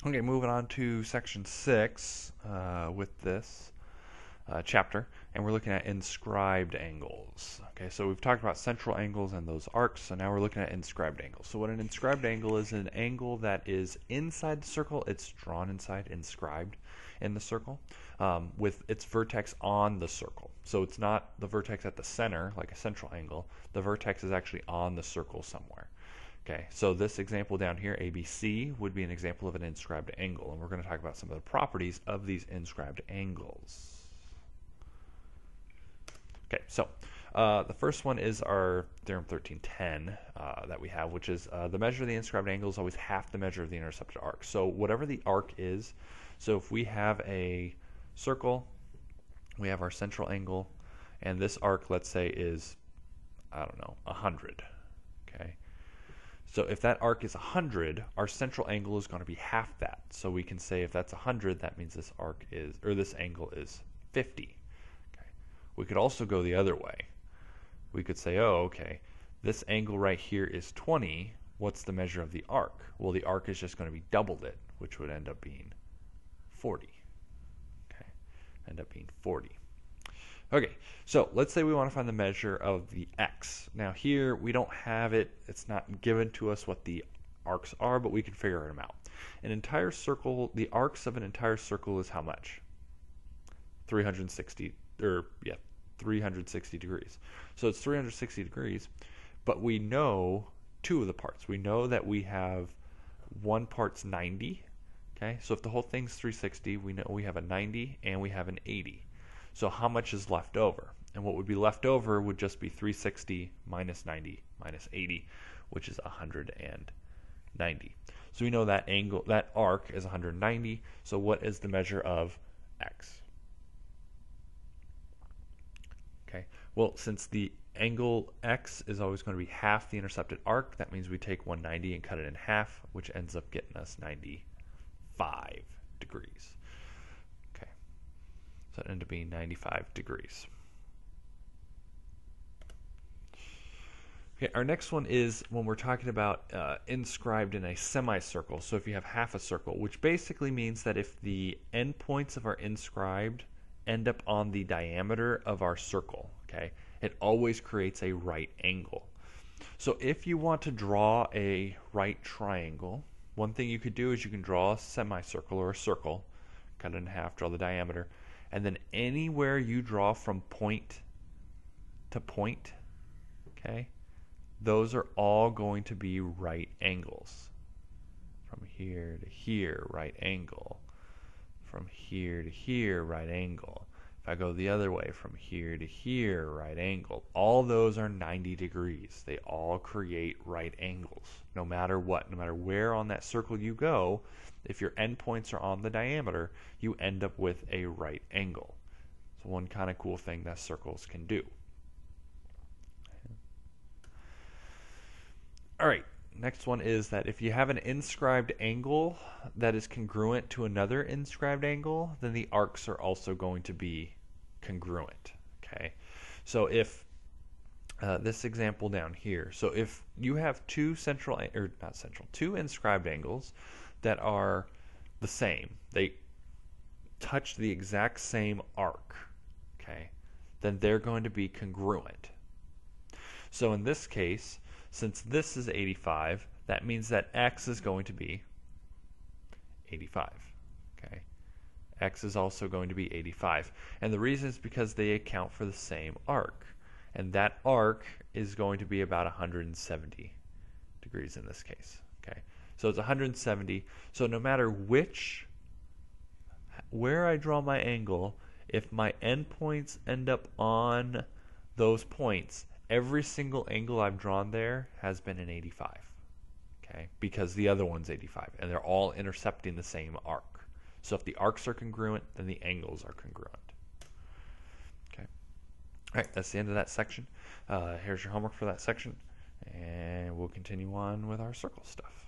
Okay, moving on to section 6 with this chapter, and we're looking at inscribed angles. Okay, so we've talked about central angles and those arcs, so now we're looking at inscribed angles. So what an inscribed angle is an angle that is inside the circle, it's drawn inside, inscribed in the circle, with its vertex on the circle. So it's not the vertex at the center, like a central angle, the vertex is actually on the circle somewhere. Okay, so this example down here, ABC, would be an example of an inscribed angle, and we're going to talk about some of the properties of these inscribed angles. Okay, so the first one is our theorem 1310 that we have, which is the measure of the inscribed angle is always half the measure of the intercepted arc. So whatever the arc is, so if we have a circle, we have our central angle, and this arc, let's say, is, I don't know, 100. Okay. So if that arc is 100, our central angle is going to be half that. So we can say if that's 100, that means this arc is, or this angle is 50. Okay. We could also go the other way. We could say, oh, okay, this angle right here is 20. What's the measure of the arc? Well, the arc is just going to be doubled it, which would end up being 40. Okay, end up being 40. Okay, so let's say we want to find the measure of the x. Now here we don't have it, it's not given to us what the arcs are, but we can figure them out. An entire circle, the arcs of an entire circle is how much? 360 degrees. So it's 360 degrees, but we know two of the parts. We know that we have one part's 90. Okay, so if the whole thing's 360, we know we have a 90 and we have an 80. So how much is left over? And what would be left over would just be 360 minus 90 minus 80, which is 190. So we know that angle, that arc is 190. So what is the measure of x? Okay, well, since the angle x is always going to be half the intercepted arc, that means we take 190 and cut it in half, which ends up getting us 95 degrees. Okay, so it ended up being 95 degrees. Okay, our next one is when we're talking about inscribed in a semicircle. So if you have half a circle, which basically means that if the endpoints of our inscribed end up on the diameter of our circle, okay, it always creates a right angle. So if you want to draw a right triangle, one thing you could do is you can draw a semicircle or a circle, cut it in half, draw the diameter, and then anywhere you draw from point to point, okay, those are all going to be right angles. From here to here, right angle. From here to here, right angle. If I go the other way, from here to here, right angle. All those are 90 degrees. They all create right angles, no matter what. No matter where on that circle you go, if your endpoints are on the diameter, you end up with a right angle. So one kind of cool thing that circles can do. All right, next one is that if you have an inscribed angle that is congruent to another inscribed angle, then the arcs are also going to be congruent. Okay, so if this example down here, so if you have two inscribed angles that are the same, they touch the exact same arc, okay, then they're going to be congruent. So in this case, since this is 85, that means that x is going to be 85. Okay, x is also going to be 85. And the reason is because they account for the same arc. And that arc is going to be about 170 degrees in this case. Okay, so it's 170. So no matter where I draw my angle, if my endpoints end up on those points, every single angle I've drawn there has been an 85, okay, because the other one's 85, and they're all intercepting the same arc. So if the arcs are congruent, then the angles are congruent. Okay, all right, that's the end of that section. Here's your homework for that section, and we'll continue on with our circle stuff.